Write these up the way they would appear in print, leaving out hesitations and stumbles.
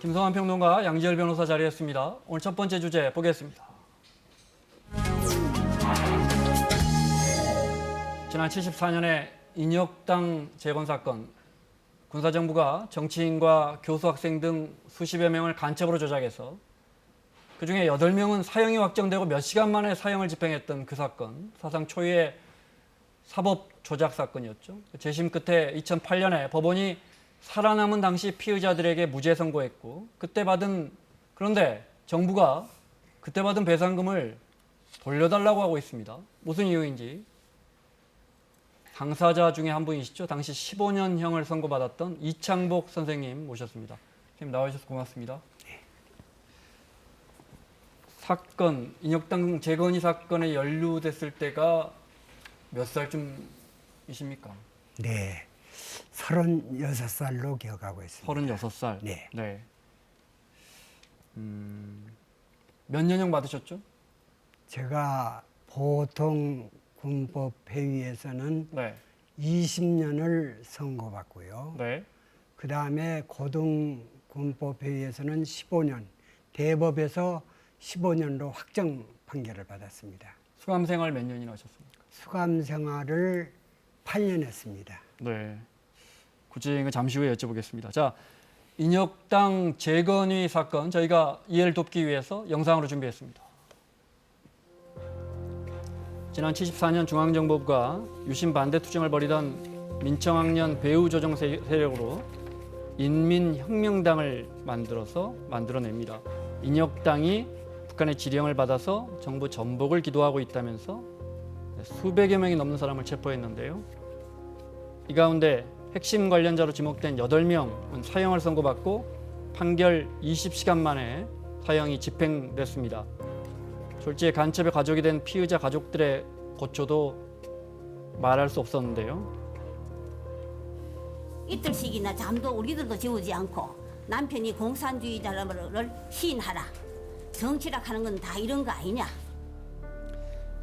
김성환 평론가, 양지열 변호사 자리했습니다. 오늘 첫 번째 주제 보겠습니다. 지난 74년에 인혁당 재건 사건, 군사정부가 정치인과 교수, 학생 등 수십여 명을 간첩으로 조작해서 그중에 8명은 사형이 확정되고 몇 시간 만에 사형을 집행했던 그 사건, 사상 초유의 사법 조작 사건이었죠. 재심 끝에 2008년에 법원이 살아남은 당시 피의자들에게 무죄 선고했고, 그런데 정부가 그때 받은 배상금을 돌려달라고 하고 있습니다. 무슨 이유인지 당사자 중에 한 분이시죠. 당시 15년형을 선고받았던 이창복 선생님 모셨습니다. 선생님 나와주셔서 고맙습니다. 사건, 인혁당 재건이 사건에 연루됐을 때가 몇 살쯤이십니까? 네, 36살로 기억하고 있습니다. 36살? 네. 네. 몇 년형 받으셨죠? 제가 보통 군법회의에서는 네. 20년을 선고받고요. 네. 그 다음에 고등군법회의에서는 15년, 대법에서 15년로 확정 판결을 받았습니다. 수감 생활 몇 년이나 하셨습니까? 수감 생활을 8년 했습니다. 네. 구체적인 건 잠시 후에 여쭤보겠습니다. 자, 인혁당 재건위 사건 저희가 이해를 돕기 위해서 영상으로 준비했습니다. 지난 74년 중앙정보부가 유신 반대 투쟁을 벌이던 민청학년 배후 조정 세력으로 인민혁명당을 만들어냅니다. 인혁당이 북한의 지령을 받아서 정부 전복을 기도하고 있다면서 수백여 명이 넘는 사람을 체포했는데요. 이 가운데 핵심 관련자로 지목된 8명은 사형을 선고받고 판결 20시간 만에 사형이 집행됐습니다. 졸지에 간첩의 가족이 된 피의자 가족들의 고초도 말할 수 없었는데요. 이틀씩이나 잠도 우리들도 재우지 않고 남편이 공산주의자를 시인하라. 정치라 하는 건 다 이런 거 아니냐.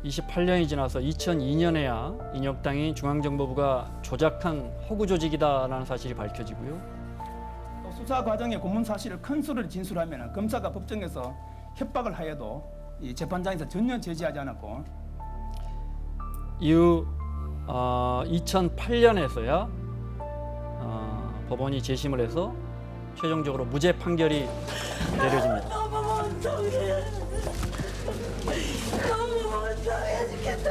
28년이 지나서 2002년에야 인혁당이 중앙정보부가 조작한 허구 조직이다라는 사실이 밝혀지고요. 또 수사 과정에 고문 사실을 큰 수를 진술하면 검사가 법정에서 협박을 하여도 이 재판장에서 전혀 제지하지 않았고, 이후 2008년에서야 법원이 재심을 해서 최종적으로 무죄 판결이 내려집니다. 너무 멍청해. 너무 멍청해 죽겠다.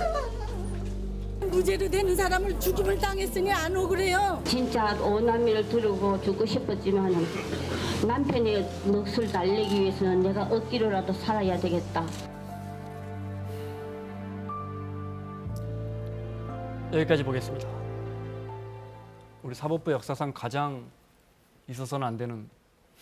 무죄로 되는 사람을 죽임을 당했으니 안 억울해요. 진짜 오남이를 두르고 죽고 싶었지만 남편의 넋을 달래기 위해서는 내가 억지로라도 살아야 되겠다. 여기까지 보겠습니다. 우리 사법부 역사상 가장 있어서는 안 되는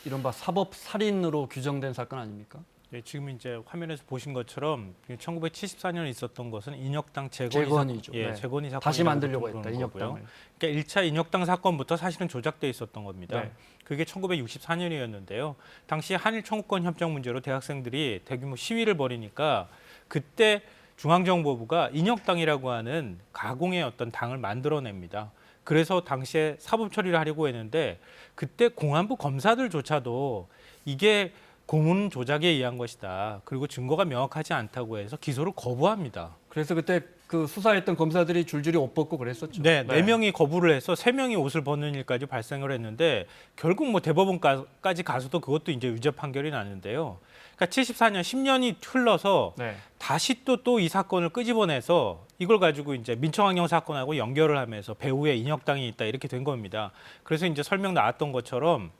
이른바 사법 살인으로 규정된 사건 아닙니까? 네, 지금 이제 화면에서 보신 것처럼 1974년에 있었던 것은 인혁당 재건이죠. 예, 네. 재건이 사건 다시 만들려고 했다, 인혁당을. 그러니까 1차 인혁당 사건부터 사실은 조작돼 있었던 겁니다. 네. 그게 1964년이었는데요. 당시 한일 청구권 협정 문제로 대학생들이 대규모 시위를 벌이니까 그때 중앙정보부가 인혁당이라고 하는 가공의 어떤 당을 만들어냅니다. 그래서 당시에 사법 처리를 하려고 했는데 그때 공안부 검사들조차도 이게 고문 조작에 의한 것이다. 그리고 증거가 명확하지 않다고 해서 기소를 거부합니다. 그래서 그때 그 수사했던 검사들이 줄줄이 옷 벗고 그랬었죠. 네, 4명이 거부를 해서 3명이 옷을 벗는 일까지 발생을 했는데 결국 뭐 대법원까지 가서도 그것도 이제 유죄 판결이 났는데요. 그러니까 74년 10년이 흘러서 네. 다시 또 이 사건을 끄집어내서 이걸 가지고 이제 민청학령 사건하고 연결을 하면서 배후에 인혁당이 있다 이렇게 된 겁니다. 그래서 이제 설명 나왔던 것처럼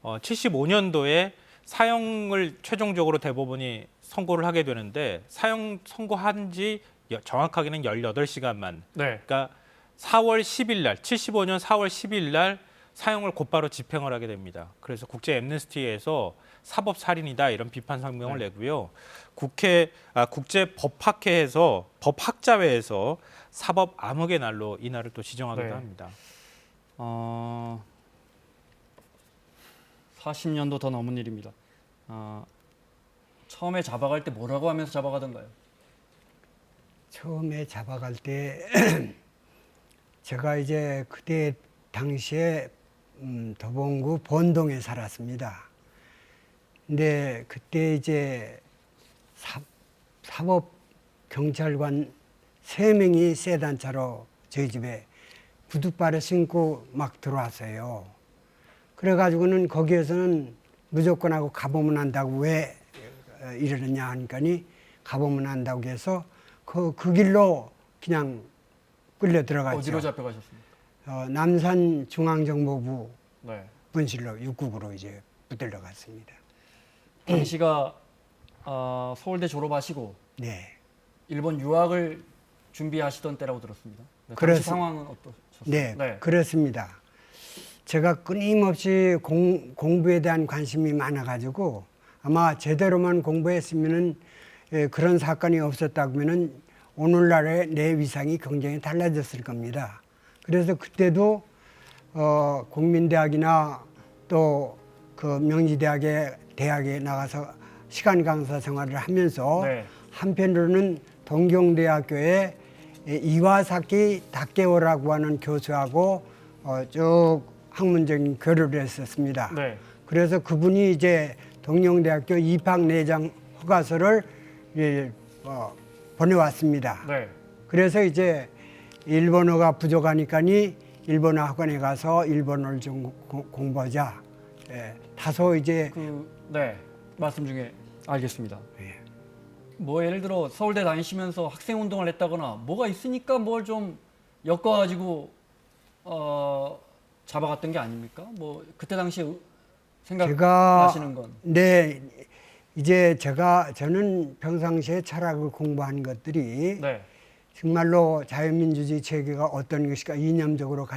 75년도에 사형을 최종적으로 대법원이 선고를 하게 되는데 사형 선고한 지 정확하게는 18시간만. 네. 그러니까 4월 10일 날, 75년 4월 10일 날 사형을 곧바로 집행을 하게 됩니다. 그래서 국제 앰네스티에서 사법 살인이다 이런 비판 성명을 내고요. 국제 법학회에서 법학자회에서 사법 암흑의 날로 이 날을 또 지정하기도 네. 합니다. 40년도 더 넘은 일입니다. 처음에 잡아갈 때 뭐라고 하면서 잡아가던가요? 처음에 잡아갈 때 제가 이제 그때 당시에 도봉구 본동에 살았습니다. 근데 그때 이제 사법 경찰관 3명이 세단차로 저희 집에 구두발을 신고 막 들어왔어요. 그래가지고는 거기에서는 무조건 하고 가보면 한다고 왜 이러느냐 하니까니 가보면 한다고 해서 그 길로 그냥 끌려 들어갔죠. 어디로 잡혀가셨습니까? 남산중앙정보부 네. 분실로 육국으로 이제 붙들려 갔습니다. 당시가 서울대 졸업하시고 네. 일본 유학을 준비하시던 때라고 들었습니다. 네, 당시 그렇습니다. 상황은 어떠셨어요? 네, 그렇습니다. 제가 끊임없이 공부에 대한 관심이 많아가지고 아마 제대로만 공부했으면은 그런 사건이 없었다면은 오늘날의 내 위상이 굉장히 달라졌을 겁니다. 그래서 그때도 국민대학이나 또 그 명지대학에 나가서 시간 강사 생활을 하면서 네. 한편으로는 동경대학교에 이와사키 다케오라고 하는 교수하고 쭉 학문적인 교류를 했었습니다. 네. 그래서 그분이 이제 동경대학교 입학 내장 허가서를 보내왔습니다. 네. 그래서 이제 일본어가 부족하니까니 일본어 학원에 가서 일본어를 좀 공부하자. 다소 이제 네. 말씀 중에 알겠습니다. 예. 뭐 예를 들어 서울대 다니시면서 학생 운동을 했다거나 뭐가 있으니까 뭘 좀 엮어가지고 잡아갔던 게 아닙니까? 뭐 그때 당시 생각나시는 건? 네, 이제 저는 평상시에 철학을 공부한 것들이 네. 정말로 자유민주주의 체계가 어떤 것인가 이념적으로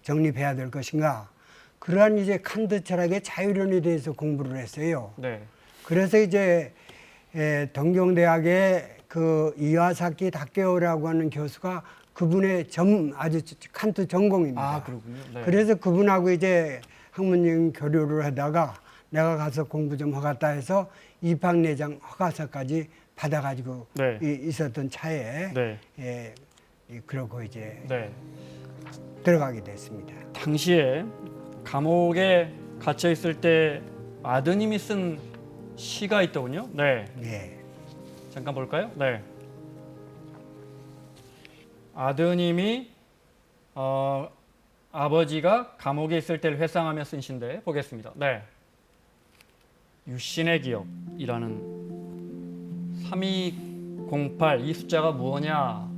정립해야 될 것인가 그러한 이제 칸트 철학의 자유론에 대해서 공부를 했어요. 네. 그래서 이제 동경대학의 그 이와사키 다케오라고 하는 교수가 그분의 아주 칸트 전공입니다. 아, 그렇군요. 네. 그래서 그분하고 이제 학문적인 교류를 하다가 내가 가서 공부 좀 하겠다 해서 입학 내장 허가서까지 받아가지고 네. 있었던 차에 네. 그러고 이제 네. 들어가게 됐습니다. 당시에 감옥에 갇혀 있을 때 아드님이 쓴 시가 있더군요. 네. 네. 잠깐 볼까요? 네. 아드님이 아버지가 감옥에 있을 때를 회상하며 쓴 시인데 보겠습니다. 네. 유신의 기억이라는 3208 이 숫자가 뭐냐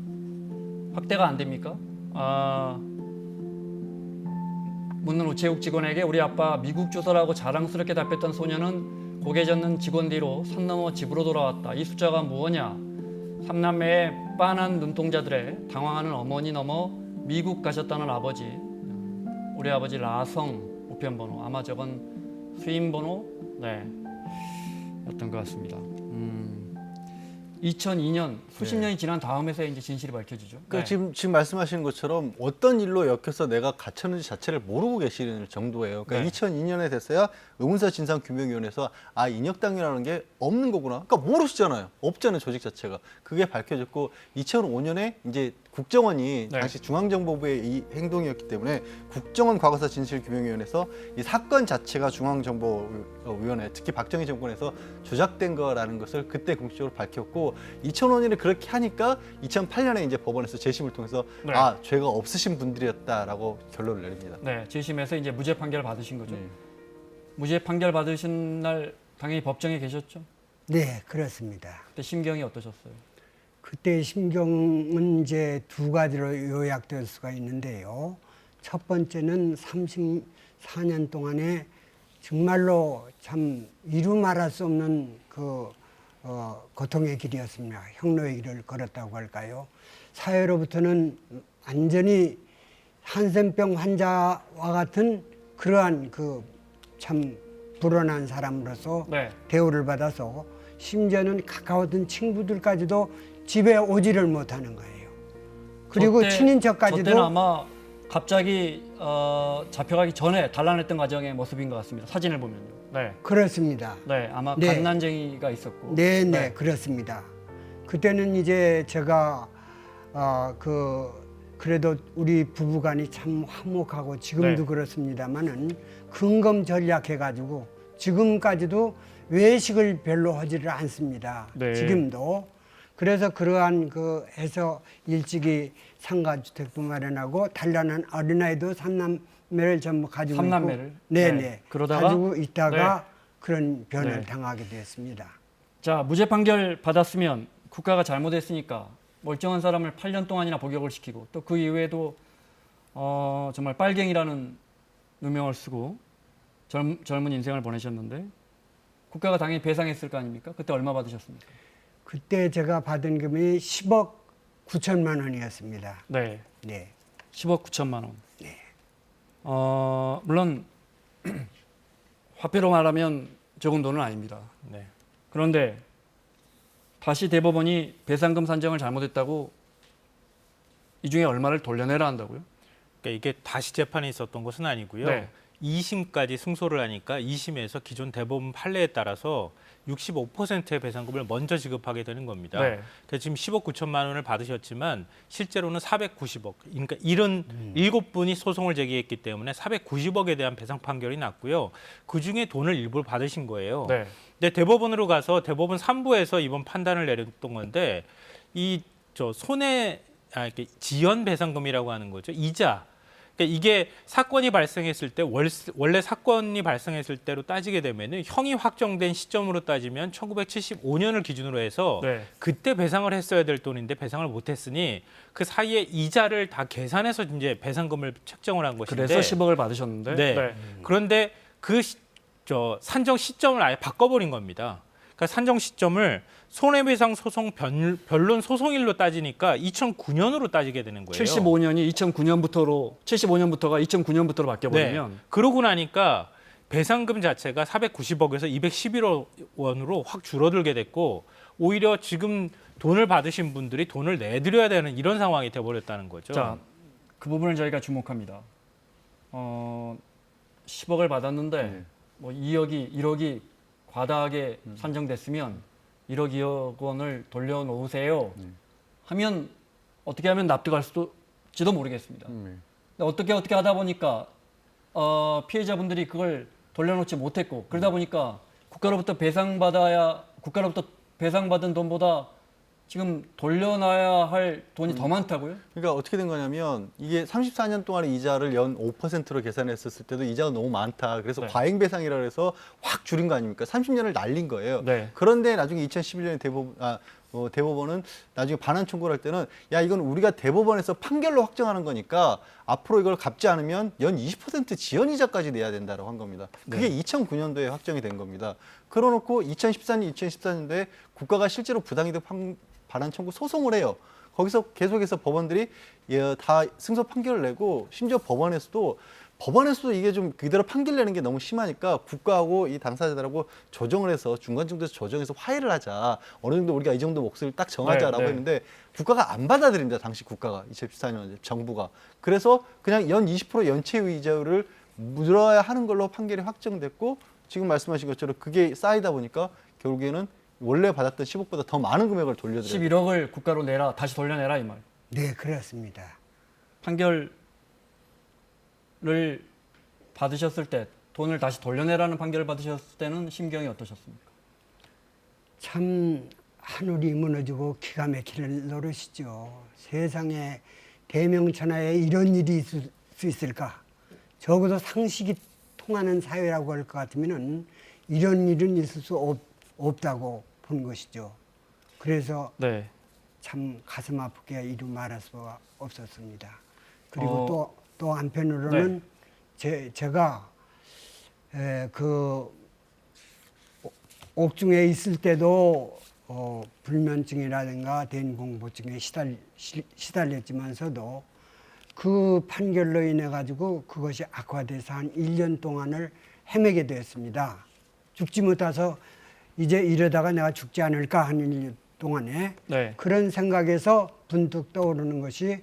확대가 안 됩니까? 묻는 우체국 직원에게 우리 아빠 미국 주소라고 자랑스럽게 답했던 소녀는 고개 젓는 직원 뒤로 산 넘어 집으로 돌아왔다. 이 숫자가 뭐냐? 삼남매의 빤한 눈동자들의 당황하는 어머니 넘어 미국 가셨다는 아버지. 우리 아버지 라성 우편번호 아마 저건 수임번호 였던 것 같습니다. 2002년 수십 년이 지난 다음에서 이제 진실이 밝혀지죠. 그러니까 지금 말씀하신 것처럼 어떤 일로 엮여서 내가 갇혔는지 자체를 모르고 계시는 정도예요. 그러니까 2002년에 됐어야 의문사 진상규명위원회에서 인혁당이라는 게 없는 거구나. 그러니까 모르시잖아요. 없잖아요, 조직 자체가. 그게 밝혀졌고 2005년에 이제 국정원이 당시 중앙정보부의 이 행동이었기 때문에 국정원 과거사 진실규명위원회에서 이 사건 자체가 중앙정보위원회, 특히 박정희 정권에서 조작된 거라는 것을 그때 공식적으로 밝혔고 2005년에 그렇게 하니까 2008년에 이제 법원에서 재심을 통해서 죄가 없으신 분들이었다라고 결론을 내립니다. 네, 재심에서 이제 무죄 판결을 받으신 거죠. 무죄 판결 받으신 날 당연히 법정에 계셨죠? 네, 그렇습니다. 그때 심경이 어떠셨어요? 그때 심경은 이제 두 가지로 요약될 수가 있는데요. 첫 번째는 34년 동안에 정말로 참 이루 말할 수 없는 그 고통의 길이었습니다. 혁노의 길을 걸었다고 할까요? 사회로부터는 완전히 한센병 환자와 같은 그러한 그 참 불온한 사람으로서 대우를 받아서 심지어는 가까웠던 친구들까지도 집에 오지를 못하는 거예요. 그리고 친인척까지도 저때는 아마 갑자기 잡혀가기 전에 단란했던 과정의 모습인 것 같습니다. 사진을 보면요. 네. 그렇습니다. 네, 아마 갓난쟁이가 있었고. 네, 그렇습니다. 그때는 이제 제가 그래도 우리 부부간이 참 화목하고 지금도 그렇습니다만은 근검 전략해가지고 지금까지도 외식을 별로 하지를 않습니다. 네. 지금도. 그래서 그러한 그 해서 일찍이 상가주택도 마련하고 단란한 어린아이도 삼남매를 전부 가지고 삼남매를? 있고 네네. 네. 그러다가? 가지고 있다가 네. 그런 변을 네. 당하게 됐습니다. 자, 무죄 판결 받았으면 국가가 잘못했으니까 멀쩡한 사람을 8년 동안이나 복역을 시키고 또 그 이후에도 정말 빨갱이라는 누명을 쓰고 젊은 인생을 보내셨는데 국가가 당연히 배상했을 거 아닙니까? 그때 얼마 받으셨습니까? 그때 제가 받은 금이 10억 9천만 원이었습니다. 네. 네. 10억 9천만 원. 네. 물론 화폐로 말하면 적은 돈은 아닙니다. 네. 그런데 다시 대법원이 배상금 산정을 잘못했다고 이 중에 얼마를 돌려내라 한다고요? 그러니까 이게 다시 재판이 있었던 것은 아니고요. 네. 2심까지 승소를 하니까 2심에서 기존 대법원 판례에 따라서 65%의 배상금을 먼저 지급하게 되는 겁니다. 네. 그래서 지금 10억 9천만 원을 받으셨지만 실제로는 490억. 그러니까 77분이 소송을 제기했기 때문에 490억에 대한 배상 판결이 났고요. 그중에 돈을 일부 받으신 거예요. 네. 근데 대법원으로 가서 대법원 3부에서 이번 판단을 내렸던 건데 이렇게 지연 배상금이라고 하는 거죠. 이자. 그러니까 이게 사건이 발생했을 때 원래 사건이 발생했을 때로 따지게 되면은 형이 확정된 시점으로 따지면 1975년을 기준으로 해서 네. 그때 배상을 했어야 될 돈인데 배상을 못했으니 그 사이에 이자를 다 계산해서 이제 배상금을 책정을 한 것인데 그래서 10억을 받으셨는데. 네. 그런데 그 산정 시점을 아예 바꿔버린 겁니다. 그러니까 산정 시점을 손해배상 소송 변론 소송일로 따지니까 2009년으로 따지게 되는 거예요. 75년부터가 2009년부터로 바뀌어버리면 네. 그러고 나니까 배상금 자체가 490억에서 211억 원으로 확 줄어들게 됐고 오히려 지금 돈을 받으신 분들이 돈을 내드려야 되는 이런 상황이 돼버렸다는 거죠. 자, 그 부분을 저희가 주목합니다. 10억을 받았는데 네. 뭐 2억이 1억이 과다하게 산정됐으면 1억 2억 원을 돌려놓으세요 하면 어떻게 하면 납득할 수도 모르겠습니다. 근데 어떻게 하다 보니까 피해자분들이 그걸 돌려놓지 못했고 그러다 보니까 국가로부터 배상받은 돈보다 지금 돌려놔야 할 돈이 더 많다고요? 그러니까 어떻게 된 거냐면 이게 34년 동안의 이자를 연 5%로 계산했었을 때도 이자가 너무 많다. 그래서 네. 과잉배상이라고 해서 확 줄인 거 아닙니까? 30년을 날린 거예요. 네. 그런데 나중에 2011년에 대법원은 나중에 반환 청구를 할 때는 야 이건 우리가 대법원에서 판결로 확정하는 거니까 앞으로 이걸 갚지 않으면 연 20% 지연이자까지 내야 된다고 한 겁니다. 그게 2009년도에 확정이 된 겁니다. 그러놓고 2014년도에 국가가 실제로 부당이득 반환 청구 소송을 해요. 거기서 계속해서 법원들이 다 승소 판결을 내고 심지어 법원에서도 이게 좀 그대로 판결 내는 게 너무 심하니까 국가하고 이 당사자들하고 조정을 해서 중간 정도에서 조정해서 화해를 하자. 어느 정도 우리가 이 정도 몫을 딱 정하자라고 네. 했는데 국가가 안 받아들입니다. 당시 국가가 2014년 정부가. 그래서 그냥 연 20% 연체의 이자율을 물어야 하는 걸로 판결이 확정됐고 지금 말씀하신 것처럼 그게 쌓이다 보니까 결국에는 원래 받았던 10억보다 더 많은 금액을 돌려드려요. 11억을 국가로 내라, 다시 돌려내라 이 말. 네, 그렇습니다. 판결을 받으셨을 때 돈을 다시 돌려내라는 판결을 받으셨을 때는 심경이 어떠셨습니까? 참 하늘이 무너지고 기가 막힐 노릇이죠. 세상에 대명천하에 이런 일이 있을 수 있을까? 적어도 상식이 통하는 사회라고 할 것 같으면 이런 일은 있을 수 없다고 본 것이죠. 그래서 네. 참 가슴 아프게 이루 말할 수가 없었습니다. 그리고 또 한편으로는 제가 그 옥중에 있을 때도 불면증이라든가 대인공포증에 시달렸지만서도 그 판결로 인해 가지고 그것이 악화돼서 한 1년 동안을 헤매게 되었습니다. 죽지 못해서 이제 이러다가 내가 죽지 않을까 하는 1년 동안에 네. 그런 생각에서 분뚝 떠오르는 것이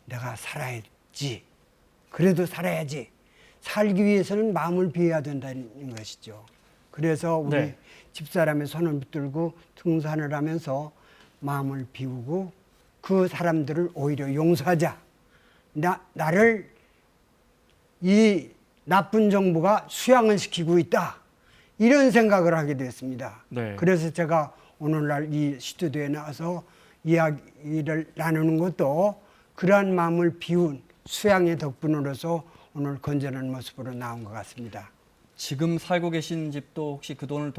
내가 살아야지. 그래도 살아야지. 살기 위해서는 마음을 비워야 된다는 것이죠. 그래서 우리 네. 집사람의 손을 붙들고 등산을 하면서 마음을 비우고 그 사람들을 오히려 용서하자. 나를 이 나쁜 정부가 수양을 시키고 있다. 이런 생각을 하게 됐습니다. 네. 그래서 제가 오늘날 이 스튜디오에 나와서 이야기를 나누는 것도 그러한 마음을 비운 수양의 덕분으로서 오늘 건전한 모습으로 나온 것 같습니다. 지금 살고 계신 집도 혹시 그 돈을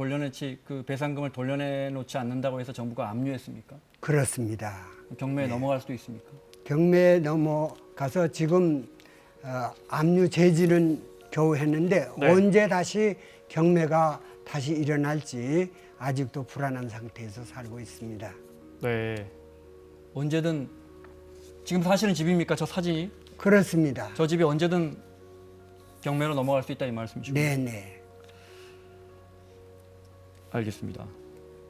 그 배상금을 돌려내놓지 않는다고 해서 정부가 압류했습니까? 그렇습니다. 경매에 넘어갈 수도 있습니까? 경매에 넘어가서 지금 압류 제지는 겨우 했는데 네. 언제 다시 경매가 다시 일어날지 아직도 불안한 상태에서 살고 있습니다. 네. 언제든 지금 사시는 집입니까? 저 사진이? 그렇습니다. 저 집이 언제든 경매로 넘어갈 수 있다 이 말씀이시죠? 네네. 알겠습니다.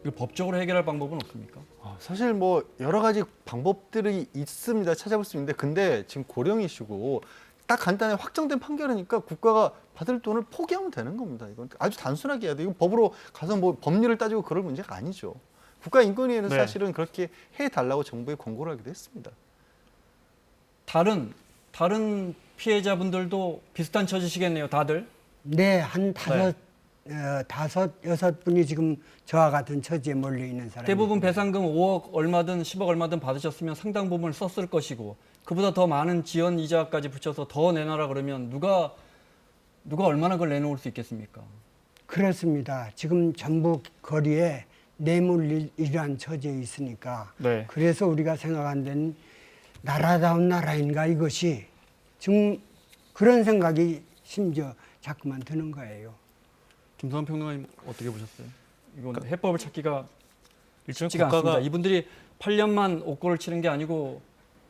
이거 법적으로 해결할 방법은 없습니까? 사실 뭐 여러 가지 방법들이 있습니다. 찾아볼 수 있는데 근데 지금 고령이시고 딱 간단하게 확정된 판결이니까 국가가 받을 돈을 포기하면 되는 겁니다. 이건 아주 단순하게 해야 돼요. 이건 법으로 가서 뭐 법률을 따지고 그럴 문제가 아니죠. 국가인권위에는 네. 사실은 그렇게 해달라고 정부에 권고를 하기도 했습니다. 다른 피해자분들도 비슷한 처지시겠네요, 다들. 네, 한 다섯, 여섯 분이 지금 저와 같은 처지에 몰려 있는 사람이 대부분 배상금 5억 얼마든 10억 얼마든 받으셨으면 상당 부분을 썼을 것이고 그보다 더 많은 지연 이자까지 붙여서 더 내놔라 그러면 누가 얼마나 그걸 내놓을 수 있겠습니까? 그렇습니다. 지금 전북 거리에 내몰릴 이러한 처지에 있으니까 네. 그래서 우리가 생각한 데는 나라다운 나라인가 이것이 지금 그런 생각이 심지어 자꾸만 드는 거예요. 김성환 평론가님 어떻게 보셨어요? 이건 해법을 찾기가 일종의 쉽지가 않습니다. 국가가 이분들이 8년만 옥고를 치른 게 아니고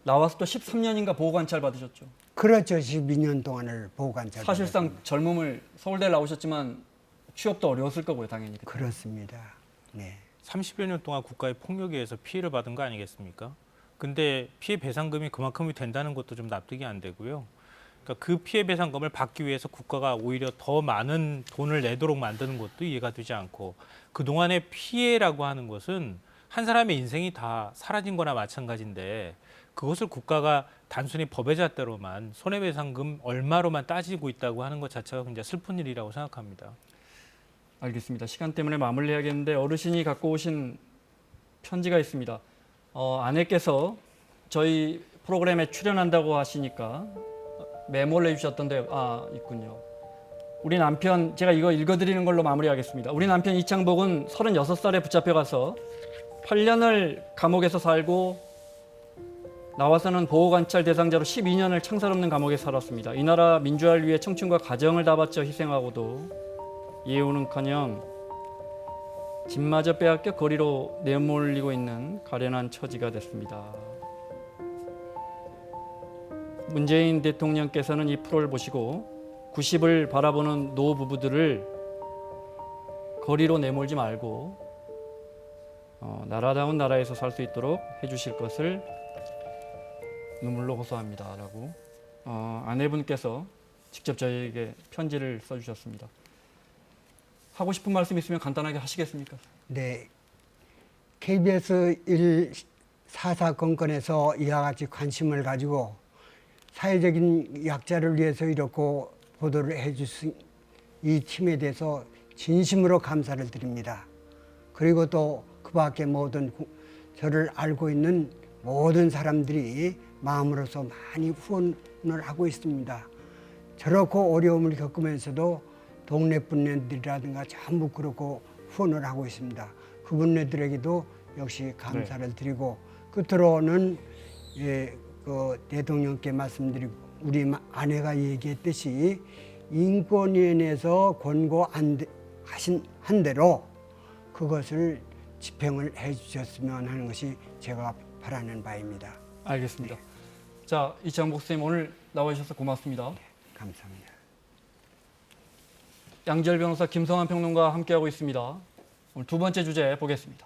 나와서 또 13년인가 보호관찰 받으셨죠. 그렇죠. 12년 동안을 보호관찰 사실상 젊음을 서울대 나오셨지만 취업도 어려웠을 거고요, 당연히. 그렇습니다. 네. 30여 년 동안 국가의 폭력에 의해서 피해를 받은 거 아니겠습니까? 근데 피해 배상금이 그만큼이 된다는 것도 좀 납득이 안 되고요. 그러니까 그 피해 배상금을 받기 위해서 국가가 오히려 더 많은 돈을 내도록 만드는 것도 이해가 되지 않고 그동안의 피해라고 하는 것은 한 사람의 인생이 다 사라진 거나 마찬가지인데 그것을 국가가 단순히 법의 잣대로만 손해배상금 얼마로만 따지고 있다고 하는 것 자체가 굉장히 슬픈 일이라고 생각합니다. 알겠습니다. 시간 때문에 마무리해야겠는데 어르신이 갖고 오신 편지가 있습니다. 아내께서 저희 프로그램에 출연한다고 하시니까 메모를 해주셨던데 있군요. 우리 남편, 제가 이거 읽어드리는 걸로 마무리하겠습니다. 우리 남편 이창복은 36살에 붙잡혀가서 8년을 감옥에서 살고 나와서는 보호관찰 대상자로 12년을 창살 없는 감옥에 살았습니다. 이 나라 민주화를 위해 청춘과 가정을 다 바쳐 희생하고도 이해우는커녕 집마저 빼앗겨 거리로 내몰리고 있는 가련한 처지가 됐습니다. 문재인 대통령께서는 이 프로를 보시고 90을 바라보는 노부부들을 거리로 내몰지 말고 나라다운 나라에서 살 수 있도록 해주실 것을 눈물로 호소합니다. 라고 아내분께서 직접 저희에게 편지를 써주셨습니다. 하고 싶은 말씀 있으면 간단하게 하시겠습니까? 네. KBS 144건건에서 이와 같이 관심을 가지고 사회적인 약자를 위해서 이렇게 보도를 해주신 이 팀에 대해서 진심으로 감사를 드립니다. 그리고 또 그 밖에 모든 저를 알고 있는 모든 사람들이 마음으로서 많이 후원을 하고 있습니다. 저렇게 어려움을 겪으면서도 동네 분네들이라든가 전부 그렇고 후원을 하고 있습니다. 그분네들에게도 역시 감사를 드리고 끝으로는 그 대통령께 말씀드리고 우리 아내가 얘기했듯이 인권위원회에서 권고한 대로 그것을 집행을 해주셨으면 하는 것이 제가 바라는 바입니다. 알겠습니다. 자, 이창복 선생님 오늘 나와주셔서 고맙습니다. 감사합니다. 양지열 변호사, 김성환 평론가와 함께하고 있습니다. 오늘 두 번째 주제 보겠습니다.